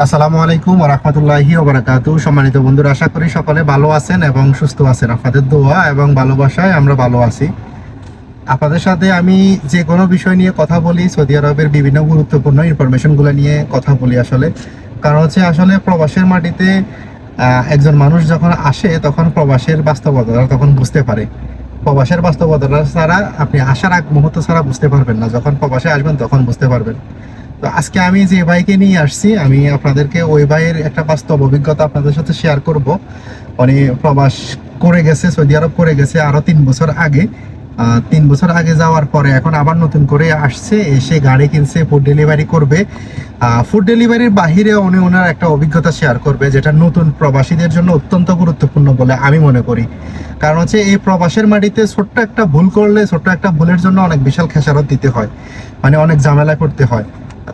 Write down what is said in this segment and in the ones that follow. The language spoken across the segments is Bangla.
আসসালামু আলাইকুম ওয়া রাহমাতুল্লাহি ওয়া বারাকাতুহু। সম্মানিত বন্ধুরা, আশা করি সকলে ভালো আছেন এবং সুস্থ আছেন। আপনাদের দোয়া এবং ভালোবাসায় আমরা ভালো আছি। আপনাদের সাথে আমি যে কোনো বিষয় নিয়ে কথা বলি, সৌদি আরবের বিভিন্ন গুরুত্বপূর্ণ ইনফরমেশনগুলো নিয়ে কথা বলি আসলে। কারণ হচ্ছে আসলে প্রবাসের মাটিতে একজন মানুষ যখন আসে তখন প্রবাসের বাস্তবতা তখন বুঝতে পারে। প্রবাসের বাস্তবতা ছাড়া আপনি আসার আগ মুহূর্ত ছাড়া বুঝতে পারবেন না, যখন প্রবাসে আসবেন তখন বুঝতে পারবেন। তো আজকে আমি যে ভাইকে নিয়ে আসছি, আমি আপনাদেরকে ওই ভাইয়ের একটা বাস্তব অভিজ্ঞতা আপনাদের সাথে শেয়ার করব। উনি প্রবাস করে গেছে, সৌদি আরব করে গেছে আরো 3 বছর আগে। 3 বছর আগে যাওয়ার পরে এখন আবার নতুন করে আসছে, এসে গাড়ি কিনছে, ফুড ডেলিভারি করবে। ফুড ডেলিভারির বাহিরে উনি ওনার একটা অভিজ্ঞতা শেয়ার করবে, যেটা নতুন প্রবাসীদের জন্য অত্যন্ত গুরুত্বপূর্ণ বলে আমি মনে করি। কারণ হচ্ছে এই প্রবাসের মাটিতে ছোট্ট একটা ভুল করলে, ছোট্ট একটা ভুলের জন্য অনেক বিশাল খেসারত দিতে হয়, মানে অনেক ঝামেলা করতে হয়।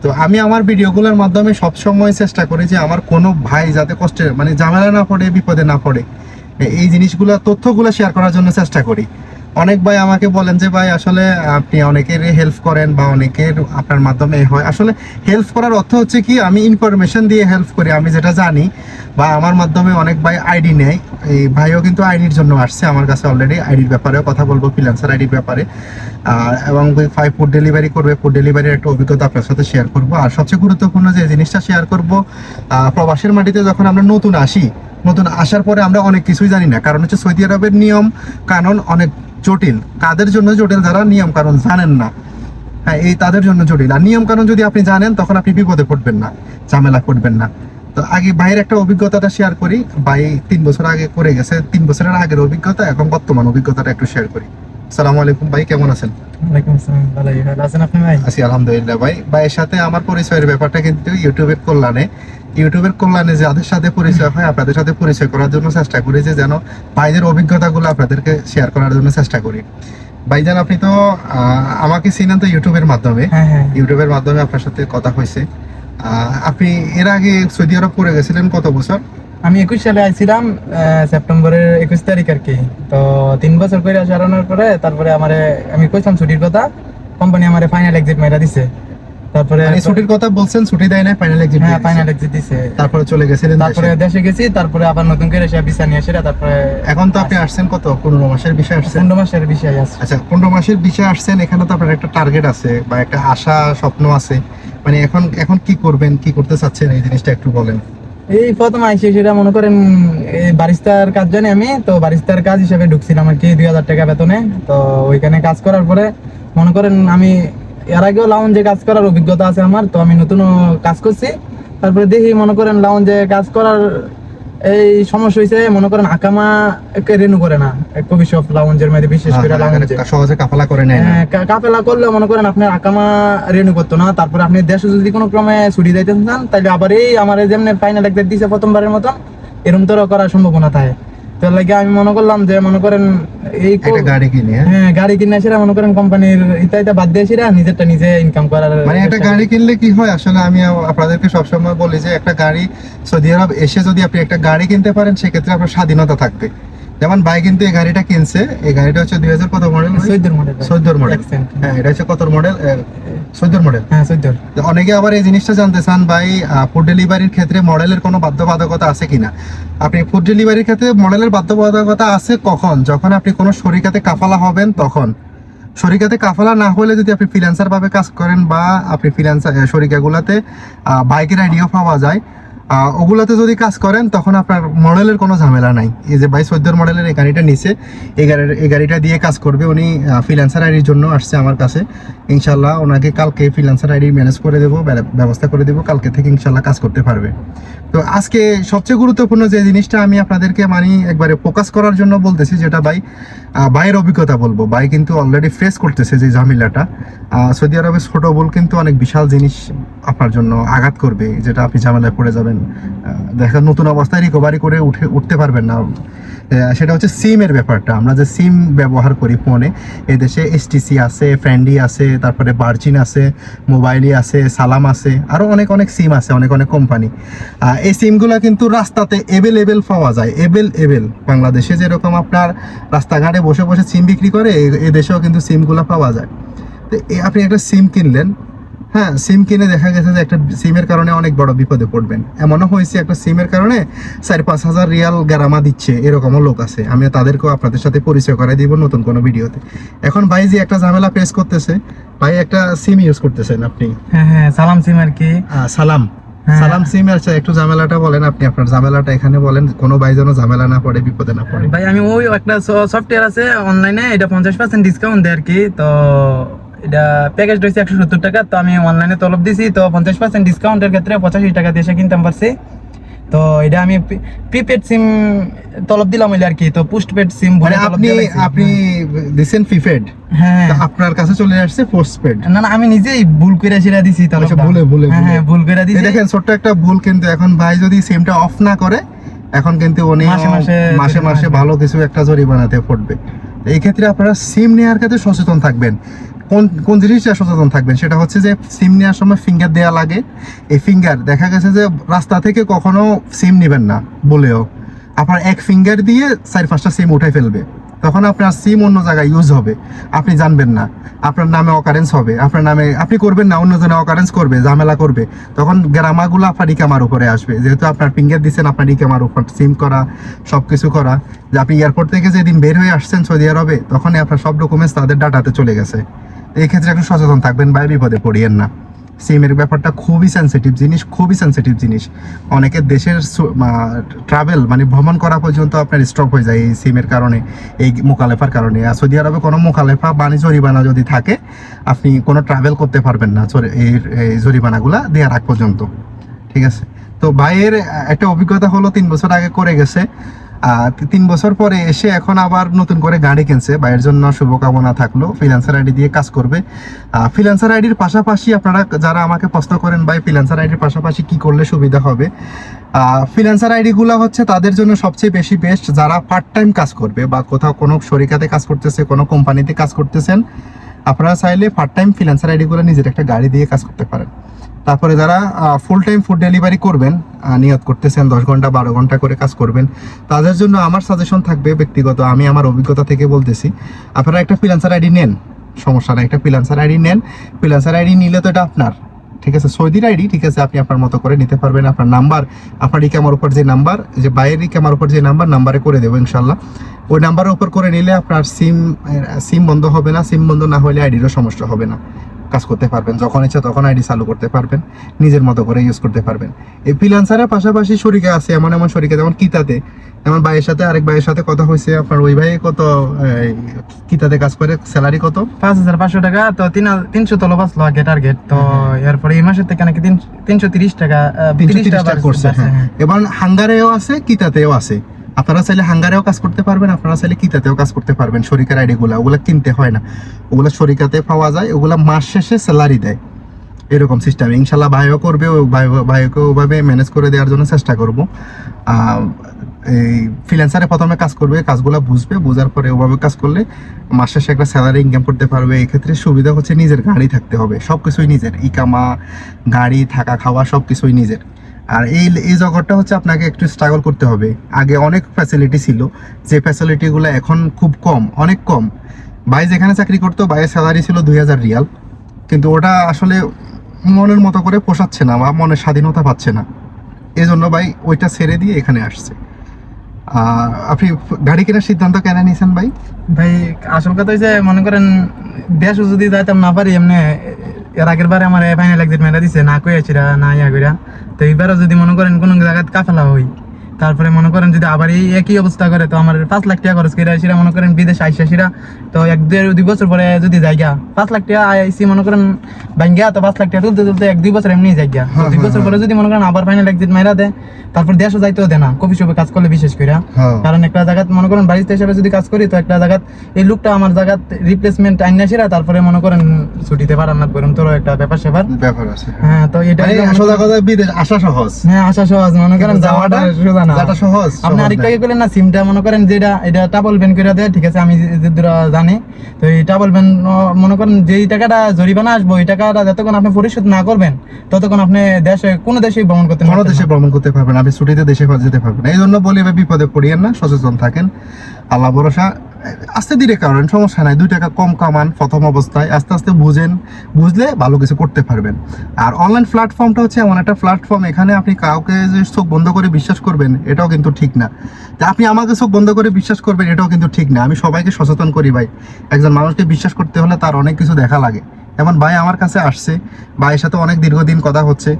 তো আমি আমার ভিডিওগুলোর মাধ্যমে সবসময় চেষ্টা করি যে আমার কোনো ভাই যাতে কষ্টে মানে ঝামেলা না পড়ে, বিপদে না পড়ে, এই জিনিসগুলো তথ্যগুলো শেয়ার করার জন্য চেষ্টা করি। অনেক ভাই আমাকে বলেন যে ভাই আসলে আপনি অনেকের হেল্প করেন বা অনেকের আপনার মাধ্যমে হয়। আসলে হেল্প করার অর্থ হচ্ছে কি, আমি ইনফরমেশন দিয়ে হেল্প করি, আমি যেটা জানি। বা আমার মাধ্যমে অনেক ভাই আইডি নেয়, এই ভাইও কিন্তু আইডির জন্য আসছে আমার কাছে অলরেডি। আইডির ব্যাপারেও কথা বলবো, ফ্রিল্যান্সার আইডির ব্যাপারে। এবং ফুড ডেলিভারি করবে, ফুড ডেলিভারির একটা অভিজ্ঞতা আপনার সাথে শেয়ার করব। আর সবচেয়ে গুরুত্বপূর্ণ যে জিনিসটা শেয়ার করব, প্রবাসের মাটিতে যখন আমরা নতুন আসি, নতুন আসার পরে আমরা অনেক কিছুই জানি না। কারণ হচ্ছে সৌদি আরবের নিয়ম কানুন অনেক জটিল। কাদের জন্য জটিল? যারা নিয়ম কানুন জানেন না, হ্যাঁ, এই তাদের জন্য জটিল। আর নিয়ম কানুন যদি আপনি জানেন তখন আপনি বিপদে পড়বেন না, ঝামেলা করবেন না। তো আগে ভাইয়ের একটা অভিজ্ঞতাটা শেয়ার করি। ভাই 3 বছর আগে করে গেছে, 3 বছরের আগের অভিজ্ঞতা, এখন বর্তমান অভিজ্ঞতাটা একটু শেয়ার করি। আসসালামু আলাইকুম ভাই, কেমন আছেন? ওয়ালাইকুম আসসালাম। ভালো আছেন আপনি ভাই? আছি আলহামদুলিল্লাহ। ভাইয়ের সাথে আমার পরিচয়ের ব্যাপারটা কিন্তু ইউটিউবের কল্যাণে যাদের সাথে পরিচয় হয়, আপনাদের সাথে পরিচয় করার জন্য চেষ্টা করি, যে যেন ভাইদের অভিজ্ঞতাগুলো আপনাদেরকে শেয়ার করার জন্য চেষ্টা করি। ভাইজান, আপনি তো আমাকে চিনেন তো ইউটিউবের মাধ্যমে। হ্যাঁ। ইউটিউবের মাধ্যমে আপনার সাথে কথা হয়েছে। আপনি এর আগে সৌদি আরব করে গেছিলেন কত বছর? আমি 21 সালে আইছিলাম, সেপ্টেম্বরের 21 তারিখ আর কি। তো 3 বছর করে আসার পরে তারপরে আমি কইছিলাম ছুটির কথা, কোম্পানি আমারে ফাইনাল এক্সিট মাইরা দিছে। তারপরে মানে ছুটির কথা বলছেন, ছুটি দেয় না, ফাইনাল এক্সিট? হ্যাঁ, ফাইনাল এক্সিট দিছে। তারপরে চলে গেছিলেন তারপরে দেশে গেছি, তারপরে আবার নতুন করে এসে ভিসা নিয়ে এসে তারপরে এখন তো আপনি আসছেন কত, 15 মাসের বিষয় আসছেন? 15 মাসের বিষয় আছে। আচ্ছা, 15 মাসের বিষয় আসছেন। এখানে তো আপনার একটা টার্গেট আছে বা একটা আশা স্বপ্ন আছে। মানে এখন কি করবেন, কি করতে চাচ্ছেন, এই জিনিসটা একটু বলেন। এই প্রথম আইসি সেটা মনে করেন এই বারিস্তার কাজ জানি আমি, তো বারিস্তার কাজ হিসেবে ঢুকছিলাম আর কি 2000 টাকা বেতনে। তো ওইখানে কাজ করার পরে মনে করেন আমি এর আগেও লাউঞ্জে কাজ করার অভিজ্ঞতা আছে আমার, তো আমি নতুন কাজ করছি। তারপরে দেখি মনে করেন লাউঞ্জে কাজ করার এই সমস্যা হয়েছে, মনে করেন আকামা রেনু করে না কবি সব লাউঞ্জের মধ্যে, বিশেষ করে লাউঞ্জে সহজে কাফালা করে নেয় না। কাফেলা করলে মনে করেন আপনার আকামা রেনু করতো না। তারপরে আপনি দেশে যদি কোনো ক্রমে ছুটি যাইতে চান, তাহলে আবার এই আমার যেমনি ফাইনাল এক্সাম দিছে প্রথমবারের মতন, এরকম তো করার সম্ভাবনা থাকে। তো লাগে আমি মনে করলাম যে মনে করেন এই একটা গাড়ি কিনে, হ্যাঁ গাড়ি কিনে সেটা মনে করেন কোম্পানির ইত্যাদি বাদ দিয়ে সেটা নিজেরটা নিজে ইনকাম করার। মানে একটা গাড়ি কিনলে কি হয়, আসলে আমি আপনাদেরকে সবসময় বলি যে একটা গাড়ি সৌদি আরব এসে যদি আপনি একটা গাড়ি কিনতে পারেন, সেক্ষেত্রে আপনার স্বাধীনতা থাকবে। যেমন ভাই কিন্তু এই গাড়িটা কিনছে, এই গাড়িটা হচ্ছে 2000 কত মডেল? 14 মডেল। হ্যাঁ, এটা হচ্ছে কত মডেল? 14 মডেল। হ্যাঁ 14। অনেকে আবার এই জিনিসটা জানতে চান ভাই, ফুড ডেলিভারির ক্ষেত্রে মডেলের কোনো বাধ্যবাধকতা আছে কিনা। আপনি ফুড ডেলিভারির ক্ষেত্রে মডেলের বাধ্যবাধকতা আছে কখন? যখন আপনি কোনো শরিকাতে কাফালা হবেন তখন। শরিকাতে কাফালা না হলে যদি আপনি ফ্রিল্যান্সার ভাবে কাজ করেন বা আপনি ফ্রিল্যান্সার শরিকাগুলোতে বাইকের আইডিয়া পাওয়া যায়, ওগুলোতে যদি কাজ করেন তখন আপনার মডেলের কোনো ঝামেলা নাই। এই যে ভাই 14 মডেলের এই গাড়িটা নিচে, এই গাড়িটা দিয়ে কাজ করবে। উনি ফ্রিল্যান্সার আইডির জন্য আসছে আমার কাছে। ইনশাল্লাহ ওনাকে কালকে ফ্রিল্যান্সার আইডি ম্যানেজ করে দেবো, ব্যবস্থা করে দেবো, কালকে থেকে ইনশাল্লাহ কাজ করতে পারবে। তো আজকে সবচেয়ে গুরুত্বপূর্ণ যে জিনিসটা আমি আপনাদেরকে একবারে ফোকাস করার জন্য বলতেছি, যেটা ভাইয়ের অভিজ্ঞতা বলবো। ভাই কিন্তু অলরেডি ফেস করতেছে যে ঝামেলাটা। সৌদি আরবের ছোট ভুল কিন্তু অনেক বিশাল জিনিস আপনার জন্য আঘাত করবে, যেটা আপনি ঝামেলায় পড়ে যাবেন। দেখেন নতুন অবস্থায় রিকভারি করে উঠতে পারবেন না। সেটা হচ্ছে সিমের ব্যাপারটা। আমরা যে সিম ব্যবহার করি ফোনে, এদেশে এসটিসি আছে, ফ্রেন্ডি আছে, তারপরে ভার্জিন আছে, মোবাইলি আছে, সালাম আছে, আরও অনেক সিম আছে, অনেক কোম্পানি। এই সিমগুলো কিন্তু রাস্তাতে এভেলেবেল পাওয়া যায়। এভেলেবেল বাংলাদেশে যেরকম আপনার রাস্তাঘাটে বসে বসে সিম বিক্রি করে, এদেশেও কিন্তু সিমগুলো পাওয়া যায়। তো আপনি একটা সিম কিনলেন, হ্যাঁ, সিম কিনে দেখা গেছে যে একটা সিমের কারণে অনেক বড় বিপদে পড়বেন। এমনও হয়েছে একটা সিমের কারণে 4-5 হাজার রিয়াল গারামা দিচ্ছে, এরকমও লোক আছে। আমি তাদেরকেও আপনাদের সাথে পরিচয় করাই দিব নতুন কোনো ভিডিওতে। এখন ভাই যে একটা ঝামেলা ফেস করতেছে, ভাই একটা সিম ইউজ করতেছেন আপনি। হ্যাঁ, সালাম সিম আর কি। সালাম হ্যাঁ। সালাম সিম। আচ্ছা, একটু ঝামেলাটা বলেন আপনি, আপনার ঝামেলাটা এখানে বলেন, কোনো ভাই যেন ঝামেলা না পড়ে, বিপদে না পড়ে। ভাই আমি ওই একটা সফটওয়্যার আছে অনলাইনে, এটা 50% ডিসকাউন্ট দেয় আর কি। তো এটা প্যাকেজ রয়েছে 170 টাকা। তো আমি অনলাইনে তলব দিছি, তো 50% ডিসকাউন্টের ক্ষেত্রে 85 টাকা দিয়ে কিনতে পারছি। তো এটা আমি প্রিপেড সিম তলব দিলাম হইলে আর কি। তো পোস্টপেড সিম মানে আপনি দিছেন প্রিপেড, হ্যাঁ, আপনার কাছে চলে আসছে পোস্টপেড। না আমি নিজেই ভুল করে সেটা দিছি আচ্ছা, তলবটা। ভুলে হ্যাঁ, ভুল করে দিছি। দেখেন ছোট্ট একটা ভুল, কিন্তু এখন ভাই যদি সিমটা অফ না করে, এখন কিন্তু উনি মাসে মাসে ভালো কিছু একটা জরিমানাতে পড়বে। এই ক্ষেত্রে আপনারা সিম নেওয়ার ক্ষেত্রে সচেতন থাকবেন। কোন জিনিসটা সচেতন থাকবেন সেটা হচ্ছে যে সিম নেওয়ার সময় ফিঙ্গার দেওয়া লাগে। এই ফিঙ্গার দেখা গেছে যে রাস্তা থেকে কখনো সিম নেবেন না বলেও আপনার এক ফিঙ্গার দিয়ে 4-5টা সিম উঠে ফেলবে। তখন আপনার সিম অন্য জায়গায় ইউজ হবে, আপনি জানবেন না, আপনার নামে অকারেন্স হবে, আপনার নামে আপনি করবেন না, অন্যজনে অকারেন্স করবে, ঝামেলা করবে। তখন গ্রামাগুলো আপনার ইকামার উপরে আসবে, যেহেতু আপনার ফিঙ্গার দিচ্ছেন আপনার ইকামার উপর সিম করা, সব কিছু করা। যে আপনি এয়ারপোর্ট থেকে যেদিন বের হয়ে আসছেন সৌদি আরবে, তখনই আপনার সব ডকুমেন্টস তাদের ডাটাতে চলে গেছে। এই ক্ষেত্রে একটু সচেতন থাকবেন ভাই, বিপদে পড়িয়েন না। সিমের ব্যাপারটা খুবই সেন্সিটিভ জিনিস। অনেকের দেশের ট্রাভেল মানে ভ্রমণ করা পর্যন্ত আপনার স্টপ হয়ে যায় এই সিমের কারণে, এই মোকালেফার কারণে। আর সৌদি আরবে কোনো মোকালেফা জরিমানা যদি থাকে, আপনি কোনো ট্রাভেল করতে পারবেন না এই জরিমানাগুলা দেওয়ার আগ পর্যন্ত। ঠিক আছে? তো ভাইয়ের একটা অভিজ্ঞতা হলো 3 বছর আগে করে গেছে, 3 বছর পরে এসে এখন আবার নতুন করে গাড়ি কিনছে। ভাইয়ের জন্য শুভকামনা থাকলো। ফ্রিল্যান্সার আইডি দিয়ে কাজ করবে। ফ্রিল্যান্সার আইডির পাশাপাশি আপনারা যারা আমাকে প্রশ্ন করেন ভাই ফ্রিল্যান্সার আইডির পাশাপাশি কি করলে সুবিধা হবে, ফ্রিল্যান্সার আইডিগুলো হচ্ছে তাদের জন্য সবচেয়ে বেশি বেস্ট যারা পার্ট টাইম কাজ করবে বা কোথাও কোনো শরিকাতে কাজ করতেছে, কোনো কোম্পানিতে কাজ করতেছেন। আপনারা চাইলে পার্ট টাইম ফ্রিল্যান্সার আইডিগুলো নিজের একটা গাড়ি দিয়ে কাজ করতে পারেন। তারপরে যারা ফুল টাইম ফুড ডেলিভারি করবেন, নিয়ত করতেছেন 10 ঘন্টা 12 ঘন্টা করে কাজ করবেন, তাদের জন্য আমার সাজেশন থাকবে ব্যক্তিগত, আমি আমার অভিজ্ঞতা থেকে বলতেছি, আপনারা একটা ফ্রিল্যান্সার আইডি নেন, সমস্যা নাই, একটা ফ্রিল্যান্সার আইডি নেন। ফ্রিল্যান্সার আইডি নিলে তো এটা আপনার, ঠিক আছে, সৌদির আইডি, ঠিক আছে, আপনি আপনার মতো করে নিতে পারবেন। আপনার নাম্বার, আপনার ইকামার উপর যে নাম্বার, যে বাইরের ইকামার উপর যে নাম্বারে করে দেবো ইনশাল্লাহ, ওই নাম্বারের উপর করে নিলে আপনার সিম বন্ধ হবে না। সিম বন্ধ না হলে আইডিরও সমস্যা হবে না, কাজ করতে পারবেন, যখন ইচ্ছা তখন আইডি চালু করতে পারবেন, নিজের মতো করে ইউজ করতে পারবেন। এই ফ্রিল্যান্সারের পাশাপাশি শরিকা আছে, এমন শরিকা, যেমন কিতাতে, যেমন ভাইয়ের সাথে আরেক ভাইয়ের সাথে কথা হয়েছে, আপনার ওই ভাই কত কিতাতে কাজ করে, স্যালারি কত? 5500 টাকা। তো 300 তলবাস লাগে টার্গেট। তো এরপরে এই মাসের থেকে নাকি 330 টাকা 30 টাকা করছে। হ্যাঁ, এবং হাঙ্গারেও আছে, কিতাতেও আছে। আপনারা চাইলে হাঙ্গারেও কাজ করতে পারবেন, আপনারা চাইলে কিতাতেও কাজ করতে পারবেন। শরিকার আইডিগুলো ওগুলো কিনতে হয় না, ওগুলো শরিকাতে পাওয়া যায়, ওগুলো মাস শেষে স্যালারি দেয়, এরকম সিস্টেম। ইনশাল্লাহ ভাইও করবে, ভাইকে ওভাবে ম্যানেজ করে দেওয়ার জন্য চেষ্টা করব। এই ফ্রিল্যান্সারে প্রথমে কাজ করবে, কাজগুলো বুঝবে, বোঝার পরে ওভাবে কাজ করলে মাস শেষে একটা স্যালারি ইনকাম করতে পারবে। এই ক্ষেত্রে সুবিধা হচ্ছে নিজের গাড়ি থাকতে হবে, সব কিছুই নিজের, ইকামা, গাড়ি, থাকা খাওয়া সব কিছুই নিজের। আর এই জগৎটা হচ্ছে আপনাকে একটু স্ট্রাগল করতে হবে। আগে অনেক ফ্যাসিলিটি ছিল, যে ফ্যাসিলিটিগুলো এখন খুব কম, অনেক কম। ভাই যেখানে চাকরি করতো, ভাইয়ের স্যালারি ছিল 2000 রিয়াল, কিন্তু ওটা আসলে মনের মতো করে পোষাচ্ছে না বা মনের স্বাধীনতা পাচ্ছে না, এই জন্য ভাই ওইটা ছেড়ে দিয়ে এখানে আসছে। আপনি গাড়ি কেনার সিদ্ধান্ত কেন নিয়েছেন ভাই? ভাই আসল কথা হচ্ছে, মনে করেন দেশও যদি যাইতাম না পারি, এমনি এর আগের বারে আমার ফাইনাল এক্সিট মেরা দিছে, না কইয়াছিরা না ইয়া কইরা। তো এইবারও যদি মনে করেন কোনো জায়গায় কাফেলা হই, তারপরে মনে করেন যদি আবার এই একই অবস্থা করে, তো আমার 5 লাখ টাকা খরচ করে আসিরা, মনে করেন বিদেশ আইসিরা, তো 1-2 বছর পরে যদি জায়গা 5 লাখ টাকা আইসি মনে করেন ভাঙ্গা, তো 5 লাখ টাকা তুলতে 1-2 বছর এমনি জায়গা। 2 বছর পরে যদি মনে করেন আবার ফাইনাল এক্সিট মেরা দেয়, তারপর দেশও যাইতেও দেয় না, কফি শপে কাজ করলে বিশেষ করে। কারণ একটা জায়গাত মনে করেন বাড়িতে হিসাবে যদি কাজ করি, তো একটা জায়গাত এই লোকটা আমার জায়গাত রিপ্লেসমেন্ট আইন আসিরা, তারপরে মনে করেন ছুটিতে পারার না বরং তোর একটা ব্যাপার আছে। হ্যাঁ, তো এটা সোজা কথা, বিদেশ আসা সহজ। হ্যাঁ, আসা সহজ, মনে করেন যাওয়াটা সোজা না, যাওয়াটা সহজ। আপনি আরেকটা কি করলেন না, সিমটা মনে করেন যেটা এটা ডাবল ব্যান করে দেয়, ঠিক আছে, আমি যেটা জানি। তো এই ডাবল ব্যান মনে করেন যেই টাকাটা জরিমানা আসবো, ওই টাকাটা যতক্ষণ আপনি পরিশোধ না করবেন, ততক্ষণ আপনি কোনো দেশে ভ্রমণ করতে পারবেন, আপনি ছুটিতে দেশে যেতে পারবেন। এই জন্য বলি বিপদে পড়িয়েন না, সচেতন থাকেন। আল্লাহ ভরসা, আস্তে ধীরে করেন, সমস্যা নাই। 2 টাকা কম কামান প্রথম অবস্থায়, আস্তে আস্তে বুঝলে ভালো কিছু করতে পারবেন। আর অনলাইন প্ল্যাটফর্মটা হচ্ছে এমন একটা প্ল্যাটফর্ম, এখানে আপনি কাউকে যে চোখ বন্ধ করে বিশ্বাস করবেন এটাও কিন্তু ঠিক না। তা আপনি আমাকে চোখ বন্ধ করে বিশ্বাস করবেন এটাও কিন্তু ঠিক না। আমি সবাইকে সচেতন করি ভাই, একজন মানুষকে বিশ্বাস করতে হলে তার অনেক কিছু দেখা লাগে। যেমন ভাই আমার কাছে আসছে, ভাইয়ের সাথে অনেক দীর্ঘদিন কথা হচ্ছে,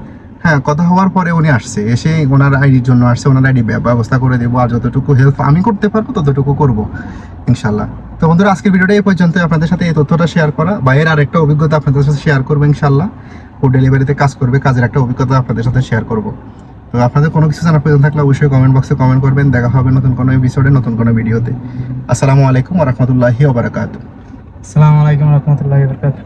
হ্যাঁ কথা হওয়ার পরে উনি আসছে, এসে ওনার আইডির জন্য আসছে, ওনার আইডি ব্যবস্থা করে দেবো, আর যতটুকু হেল্প আমি করতে পারবো ততটুকু করবো ইনশাল্লাহ। তো বন্ধুরা আজকের ভিডিওটা এই পর্যন্ত, আপনাদের সাথে এই তথ্যটা শেয়ার করা, ভাইয়ের আরেকটা অভিজ্ঞতা আপনাদের সাথে শেয়ার করবো ইনশাল্লাহ। ফুড ডেলিভারিতে কাজ করবে, কাজের একটা অভিজ্ঞতা আপনাদের সাথে শেয়ার করবো। তো আপনাদের কোনো কিছু জানার প্রয়োজন থাকলে অবশ্যই কমেন্ট বক্সে কমেন্ট করবেন। দেখা হবে নতুন কোনো এপিসোডে, নতুন কোনো ভিডিওতে। আসসালামু আলাইকুম ওয়া রাহমাতুল্লাহি ওয়া বারাকাতুহু। আসসালামু আলাইকুম রহমতুল্লাহ বরকাত।